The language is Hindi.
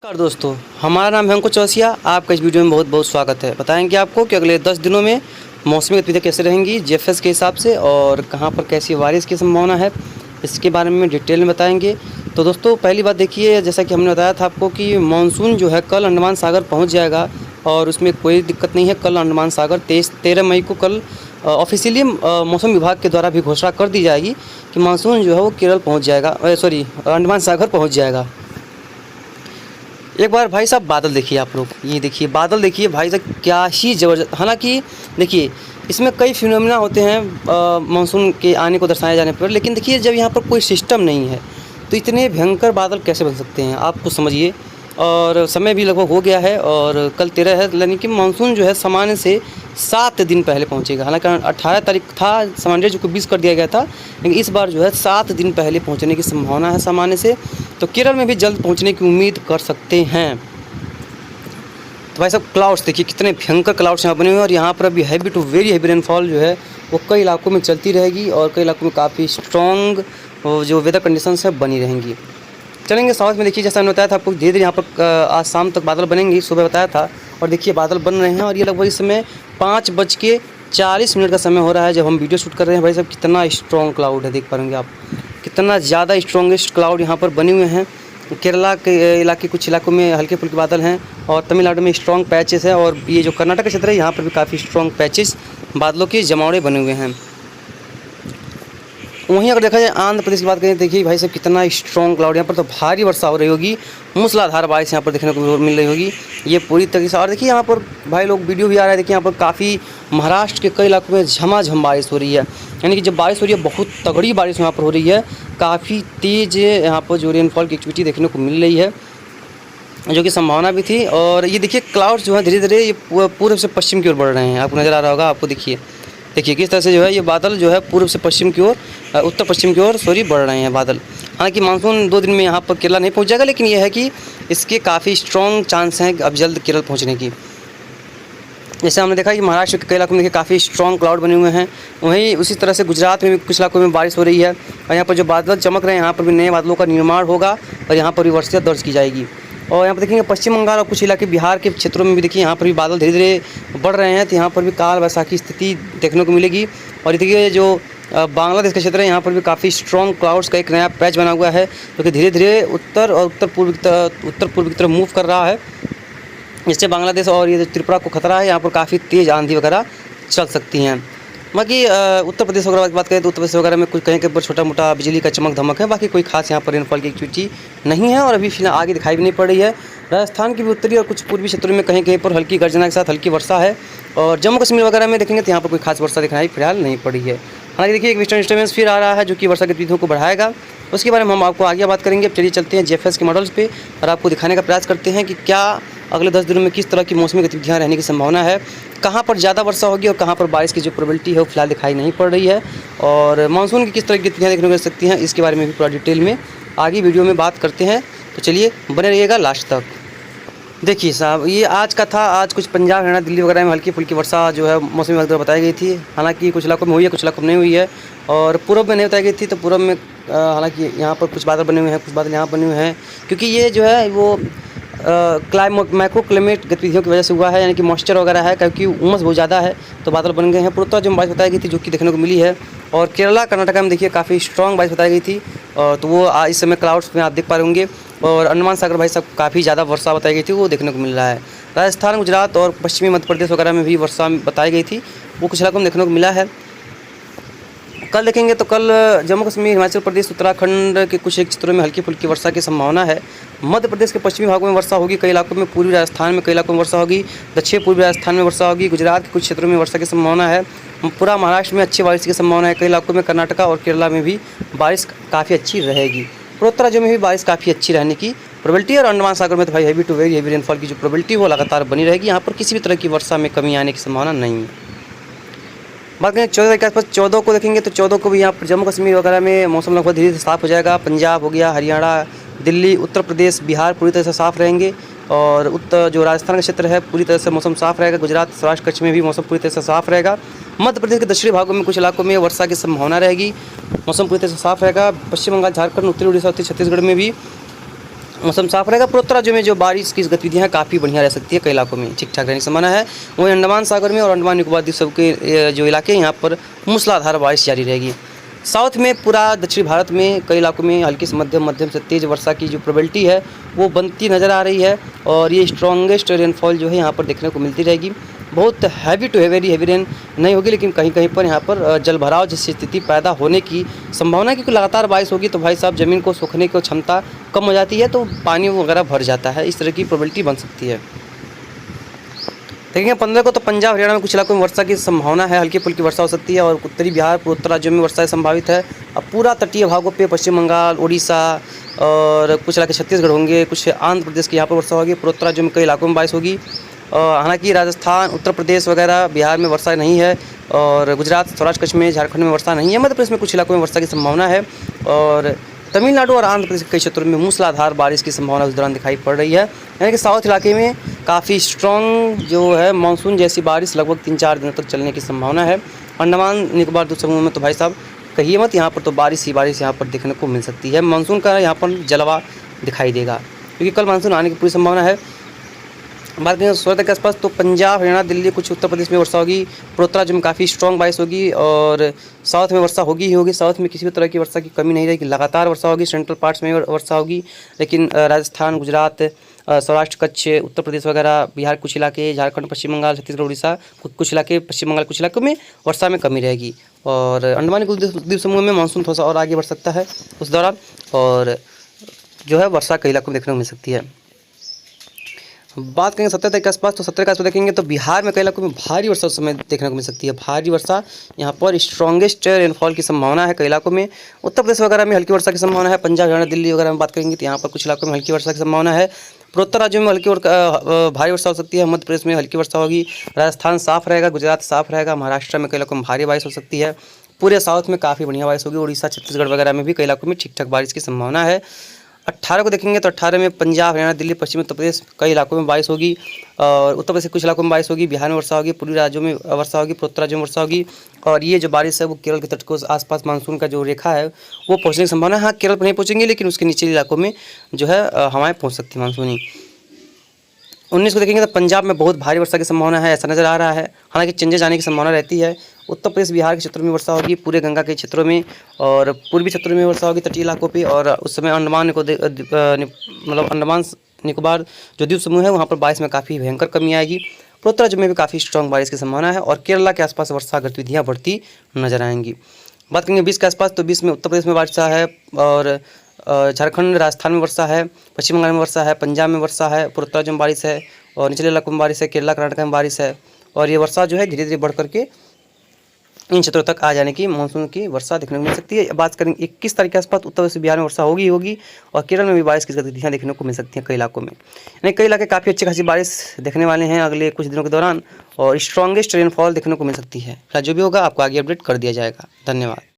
नमस्कार दोस्तों, हमारा नाम है अंकुर चौरसिया। आपका इस वीडियो में बहुत बहुत स्वागत है। बताएंगे आपको कि अगले 10 दिनों में मौसमी गतिविधियाँ कैसे रहेंगी जीएफएस के हिसाब से और कहां पर कैसी बारिश की संभावना है, इसके बारे में डिटेल में बताएंगे। तो दोस्तों पहली बात देखिए, जैसा कि हमने बताया था आपको कि मानसून जो है कल अंडमान सागर पहुँच जाएगा और उसमें कोई दिक्कत नहीं है। कल अंडमान सागर 13 मई को कल ऑफिशियली मौसम विभाग के द्वारा भी घोषणा कर दी जाएगी कि मानसून जो है वो केरल पहुँच जाएगा, अंडमान सागर पहुँच जाएगा। एक बार भाई साहब बादल देखिए, आप लोग ये देखिए बादल देखिए भाई साहब, क्या ही ज़बरदस्त। हालांकि देखिए इसमें कई फिनोमिना होते हैं मानसून के आने को दर्शाए जाने पर, लेकिन देखिए जब यहाँ पर कोई सिस्टम नहीं है तो इतने भयंकर बादल कैसे बन सकते हैं, आप कुछ समझिए। और समय भी लगभग हो गया है और कल 13 है, यानी कि मानसून जो है सामान्य से 7 दिन पहले पहुँचेगा। हालांकि 18 तारीख था सामान्य जो को 20 कर दिया गया था, लेकिन इस बार जो है 7 दिन पहले पहुँचने की संभावना है सामान्य से। तो केरल में भी जल्द पहुंचने की उम्मीद कर सकते हैं। तो भाई साहब क्लाउड्स देखिए, कितने भयंकर क्लाउड्स यहाँ बने हुए हैं और यहाँ पर अभी heavy to very heavy rainfall जो है वो कई इलाकों में चलती रहेगी और कई इलाकों में काफ़ी स्ट्रॉन्ग जो वेदर कंडीशंस है बनी रहेंगी। चलेंगे साउथ में, देखिए जैसा मैंने बताया था आपको धीरे धीरे यहाँ पर आज शाम तक बादल बनेंगे, सुबह बताया था। और देखिए बादल बन रहे हैं और ये लगभग इस समय 5:40 का समय हो रहा है जब हम वीडियो शूट कर रहे हैं। भाई साहब कितना स्ट्रॉन्ग क्लाउड है, देख पा रहे आप कितना ज़्यादा स्ट्रॉन्गेस्ट क्लाउड यहाँ पर बने हुए हैं। केरला के इलाके कुछ इलाकों में हल्के फुल्के बादल हैं और तमिलनाडु में स्ट्रॉन्ग पैचेस है और ये जो कर्नाटक का क्षेत्र है यहाँ पर भी काफ़ी स्ट्रॉन्ग पैचेस बादलों के जमावड़े बने हुए हैं। वहीं अगर देखा जाए आंध्र प्रदेश की बात करें, देखिए भाई साहब कितना स्ट्रॉन्ग क्लाउड, यहाँ पर तो भारी वर्षा हो रही होगी, मूसलाधार बारिश यहाँ पर देखने को मिल रही होगी ये पूरी तरीके से। और देखिए यहाँ पर भाई लोग वीडियो भी आ रहा है, देखिए यहाँ पर काफ़ी महाराष्ट्र के कई इलाकों में झमाझम बारिश हो रही है, यानी कि जब बारिश हो रही है बहुत तगड़ी बारिश यहाँ पर हो रही है, काफ़ी तेज़ यहाँ पर जो रेनफॉल की एक्टिविटी देखने को मिल रही है, जो कि संभावना भी थी। और ये देखिए क्लाउड्स जो है धीरे धीरे ये पूर्व से पश्चिम की ओर बढ़ रहे हैं, आपको नज़र आ रहा होगा। आपको देखिए किस तरह से जो है ये बादल जो है पूर्व से पश्चिम की ओर उत्तर पश्चिम की ओर बढ़ रहे हैं बादल। हालांकि मानसून 2 दिन में यहाँ पर केरला नहीं पहुँच जाएगा, लेकिन यह है कि इसके काफ़ी स्ट्रॉन्ग चांस हैं अब जल्द केरल पहुँचने की। जैसे हमने देखा कि महाराष्ट्र के कई इलाकों में देखिए काफ़ी स्ट्रॉन्ग क्लाउड बने हुए हैं। वहीं उसी तरह से गुजरात में भी कुछ इलाकों में बारिश हो रही है और यहाँ पर जो बादल चमक रहे हैं यहाँ पर भी नए बादलों का निर्माण होगा और यहाँ पर भी वर्षा दर्ज की जाएगी। और यहाँ पर देखेंगे पश्चिम बंगाल और कुछ इलाके बिहार के क्षेत्रों में भी देखिए यहाँ पर भी बादल धीरे धीरे बढ़ रहे हैं, तो यहाँ पर भी काल वैसाखी स्थिति देखने को मिलेगी। और देखिए जो बांग्लादेश का क्षेत्र है यहाँ पर भी काफ़ी स्ट्रॉन्ग क्लाउड्स का एक नया पैच बना हुआ है, जो कि धीरे धीरे उत्तर और उत्तर पूर्व की तरफ मूव कर रहा है, जिससे बांग्लादेश और ये त्रिपुरा को खतरा है। यहाँ पर काफ़ी तेज़ आंधी वगैरह चल सकती हैं। बाकी उत्तर प्रदेश वगैरह की बात करें तो उत्तर प्रदेश वगैरह में कुछ कहीं पर छोटा मोटा बिजली का चमक धमक है, बाकी कोई खास यहाँ पर रेनफॉल की एक्टिविटी नहीं है और अभी फिलहाल आगे दिखाई भी नहीं पड़ रही है। राजस्थान की भी उत्तरी और कुछ पूर्वी क्षेत्रों में कहीं कहीं पर हल्की गर्जना के साथ हल्की वर्षा है और जम्मू कश्मीर वगैरह में देखेंगे तो यहाँ पर कोई खास वर्षा दिखाई फिलहाल नहीं पड़ी है। हालांकि देखिए एक वेस्टर्न डिस्टर्बेंस फिर आ रहा है जो कि वर्षा गतिविधियों को बढ़ाएगा, उसके बारे में हम आपको आगे बात करेंगे। अब चलिए चलते हैं जीएफएस के मॉडल्स पे और आपको दिखाने का प्रयास करते हैं कि क्या अगले 10 दिनों में किस तरह की मौसमी गतिविधियाँ रहने की संभावना है, कहाँ पर ज़्यादा वर्षा होगी और कहाँ पर बारिश की जो प्रोबेबिलिटी है वो फिलहाल दिखाई नहीं पड़ रही है, और मानसून की किस तरह की गतिविधियाँ देखने को मिल सकती हैं इसके बारे में भी पूरा डिटेल में आगे वीडियो में बात करते हैं। तो चलिए बने रहिएगा लास्ट तक। देखिए साहब ये आज का था, आज कुछ पंजाब हरियाणा दिल्ली वगैरह में हल्की फुल्की वर्षा जो है मौसमी विभाग द्वारा बताई गई थी। हालांकि कुछ इलाकों में हुई है, कुछ इलाकों में नहीं हुई है और पूर्व में नहीं बताई गई थी। तो पूर्व में हालांकि यहाँ पर कुछ बादल बने हुए हैं, कुछ बादल यहाँ बने हुए हैं, क्योंकि ये जो है वो माइक्रो क्लाइमेट गतिविधियों की वजह से हुआ है, यानी कि मॉइस्चर वगैरह है, क्योंकि उमस बहुत ज़्यादा है तो बादल बन गए हैं। पूर्वोत्तर जो बारिश बताई गई थी जो कि देखने को मिली है, और केरला कर्नाटक में देखिए काफ़ी स्ट्रॉन्ग बारिश बताई गई थी तो वो इस समय क्लाउड्स में आप देख पा रहे होंगे। और अंडमान सागर भाई साहब काफ़ी ज़्यादा वर्षा बताई गई थी वो देखने को मिल रहा है। राजस्थान गुजरात और पश्चिमी मध्य प्रदेश वगैरह में भी वर्षा बताई गई थी, वो कुछ इलाकों में देखने को मिला है। कल देखेंगे तो कल जम्मू कश्मीर हिमाचल प्रदेश उत्तराखंड के कुछ एक क्षेत्रों में हल्की फुल्की वर्षा की संभावना है। मध्य प्रदेश के पश्चिमी भागों में वर्षा होगी, कई इलाकों में पूर्वी राजस्थान में कई इलाकों में वर्षा होगी, दक्षिण पूर्वी राजस्थान में वर्षा होगी, गुजरात के कुछ क्षेत्रों में वर्षा की संभावना है। पूरा महाराष्ट्र में अच्छी बारिश की संभावना है, कई इलाकों में कर्नाटका और केरला में भी बारिश काफ़ी अच्छी रहेगी। पूर्वोत्तर राज्यों में भी बारिश काफ़ी अच्छी रहने की प्रोबेबिलिटी है और अंडमान सागर में तो भाई heavy to very heavy rainfall की जो प्रोबेबिलिटी वो लगातार बनी रहेगी। यहाँ पर किसी भी तरह की वर्षा में कमी आने की संभावना नहीं है। बात करें 14 के आसपास 14 को देखेंगे तो 14 को भी यहाँ पर जम्मू कश्मीर वगैरह में मौसम लगभग धीरे धीरे साफ़ हो जाएगा। पंजाब हो गया, हरियाणा, दिल्ली, उत्तर प्रदेश, बिहार पूरी तरह से साफ़ रहेंगे और उत्तर जो राजस्थान का क्षेत्र है पूरी तरह से मौसम साफ़ रहेगा। गुजरात, सौराष्ट्र, कच्छ में भी मौसम पूरी तरह से साफ़ रहेगा। मध्य प्रदेश के दक्षिणी भागों में कुछ इलाकों में वर्षा की संभावना रहेगी, मौसम पूरी तरह से साफ़ रहेगा। पश्चिम बंगाल, झारखंड, उत्तरी उड़ीसा, उत्तरी छत्तीसगढ़ में भी मौसम साफ रहेगा। पूर्वोत्तर राज्यों में जो बारिश की गतिविधियाँ हैं काफ़ी बढ़िया रह सकती है, कई इलाकों में ठीक ठाक रहने की संभावना है। वहीं अंडमान सागर में और अंडमान निकोबार द्वीप समूह के जो इलाके हैं यहाँ पर मूसलाधार बारिश जारी रहेगी। साउथ में पूरा दक्षिणी भारत में कई इलाकों में हल्की से मध्यम से तेज़ वर्षा की जो प्रोबेबिलिटी है वो बनती नज़र आ रही है और ये स्ट्रॉन्गेस्ट रेनफॉल जो है यहाँ पर देखने को मिलती रहेगी। बहुत heavy to very heavy rain नहीं होगी, लेकिन कहीं कहीं पर यहाँ पर जल भराव जैसी स्थिति पैदा होने की संभावना है, क्योंकि लगातार बारिश होगी तो भाई साहब ज़मीन को सूखने की क्षमता कम हो जाती है, तो पानी वगैरह भर जाता है, इस तरह की प्रोबेबिलिटी बन सकती है। देखेंगे 15 को तो पंजाब हरियाणा में कुछ इलाकों में वर्षा की संभावना है, हल्की फुल्की वर्षा हो सकती है और उत्तरी बिहार पूर्वोत्तर राज्यों में वर्षा संभावित है। अब पूरा तटीय भागों पे पश्चिम बंगाल, उड़ीसा और कुछ इलाके छत्तीसगढ़ होंगे, कुछ आंध्र प्रदेश के यहाँ पर वर्षा होगी। पूर्वोत्तर राज्यों में कई इलाकों में बारिश होगी। हालांकि राजस्थान, उत्तर प्रदेश वगैरह बिहार में वर्षा नहीं है और गुजरात, सौराष्ट्र, कच्छ में, झारखंड में वर्षा नहीं है। मध्य प्रदेश में कुछ इलाकों में वर्षा की संभावना है और तमिलनाडु और आंध्र प्रदेश के कई क्षेत्रों में मूसलाधार बारिश की संभावना उस दौरान दिखाई पड़ रही है। यानी कि साउथ इलाके में काफ़ी स्ट्रॉन्ग जो है मानसून जैसी बारिश लगभग 3-4 दिनों तक चलने की संभावना है। अंडमान निकोबार द्वीप समूह में तो भाई साहब कहिए मत, यहाँ पर तो बारिश ही बारिश यहाँ पर देखने को मिल सकती है। मानसून का यहाँ पर जलवा दिखाई देगा, क्योंकि कल मानसून आने की पूरी संभावना है। बात करें 16 के आसपास तो पंजाब, हरियाणा, दिल्ली, कुछ उत्तर प्रदेश में वर्षा होगी। पूर्वोत्तर राज्य में काफ़ी स्ट्रॉन्ग बारिश होगी और साउथ में वर्षा होगी ही होगी। साउथ में किसी भी तरह की वर्षा की कमी नहीं रहेगी, लगातार वर्षा होगी। सेंट्रल पार्ट्स में वर्षा होगी, लेकिन राजस्थान, गुजरात, सौराष्ट्र, कच्छ, उत्तर प्रदेश वगैरह, बिहार कुछ इलाके, झारखंड, पश्चिम बंगाल, छत्तीसगढ़, उड़ीसा कुछ इलाके, पश्चिम बंगाल कुछ इलाकों में वर्षा में कमी रहेगी। और अंडमान निकोबार द्वीप समूह में मानसून थोड़ा सा और आगे बढ़ सकता है उस दौरान, और जो है वर्षा कई इलाकों में देखने को मिल सकती है। बात करेंगे 17 तारीख के आसपास तो 17 के आसपास देखेंगे तो बिहार में कई इलाकों में भारी वर्षा उस समय देखने को मिल सकती है। भारी वर्षा, यहाँ पर स्ट्रॉन्गेस्ट रेनफॉल की संभावना है कई इलाकों में। उत्तर प्रदेश वगैरह में हल्की वर्षा की संभावना है। पंजाब, हरियाणा, दिल्ली वगैरह में बात करेंगे तो यहाँ पर कुछ इलाकों में हल्की वर्षा की संभावना है। पूर्वोत्तर राज्यों में हल्की और भारी वर्षा हो सकती है। मध्य प्रदेश में हल्की वर्षा होगी। राजस्थान साफ रहेगा, गुजरात साफ रहेगा, महाराष्ट्र में कई इलाकों में भारी बारिश हो सकती है। पूरे साउथ में काफ़ी बढ़िया बारिश होगी। उड़ीसा, छत्तीसगढ़ वगैरह में भी कई इलाकों में ठीक ठाक बारिश की संभावना है। 18 को देखेंगे तो 18 में पंजाब, हरियाणा, दिल्ली, पश्चिमी उत्तर प्रदेश कई इलाकों में बारिश होगी और उत्तर प्रदेश के कुछ इलाकों में बारिश होगी। बिहार में वर्षा होगी, पूर्वी राज्यों में वर्षा होगी, पूर्वोत्तर राज्यों में वर्षा होगी। और ये जो बारिश है वो केरल के तट को आसपास मानसून का जो रेखा है वो पहुंचने की संभावना है। हाँ, केरल पर नहीं पहुंचेंगे, लेकिन उसके निचले इलाकों में जो है हवाएं पहुँच सकती हैं मानसूनी। 19 को देखेंगे तो पंजाब में बहुत भारी वर्षा की संभावना है, ऐसा नज़र आ रहा है। हालांकि चेंजेस आने की संभावना रहती है। उत्तर प्रदेश, बिहार के क्षेत्रों में वर्षा होगी, पूरे गंगा के क्षेत्रों में और पूर्वी क्षेत्रों में वर्षा होगी, तटीय इलाकों पे। और उस समय अंडमान निकोबार जो द्वीप समूह है वहाँ पर बारिश में काफ़ी भयंकर कमी आएगी। पूर्वोत्तर राज्य में भी काफ़ी स्ट्रॉन्ग बारिश की संभावना है और केरला के आसपास वर्षा गतिविधियाँ बढ़ती नजर आएंगी। बात करेंगे 20 के आसपास तो 20 में उत्तर प्रदेश में वर्षा है और झारखंड, राजस्थान में वर्षा है, पश्चिम बंगाल में वर्षा है, पंजाब में वर्षा है, पूर्वोत्तर राज्य में बारिश है और निचले इलाकों में बारिश है, केरला, कर्नाटक में बारिश है। और ये वर्षा जो है धीरे धीरे बढ़ करके इन क्षेत्रों तक आ जाने की मानसून की वर्षा देखने को मिल सकती है। बात करेंगे 21 तारीख के आसपास उत्तर प्रदेश, बिहार में वर्षा होगी और केरल में भी बारिश की गतिविधियाँ देखने को मिल सकती हैं कई इलाकों में। यानी कई इलाके काफ़ी अच्छी खासी बारिश देखने वाले हैं अगले कुछ दिनों के दौरान और स्ट्रॉन्गेस्ट रेनफॉल देखने को मिल सकती है। जो भी होगा आपको आगे अपडेट कर दिया जाएगा। धन्यवाद।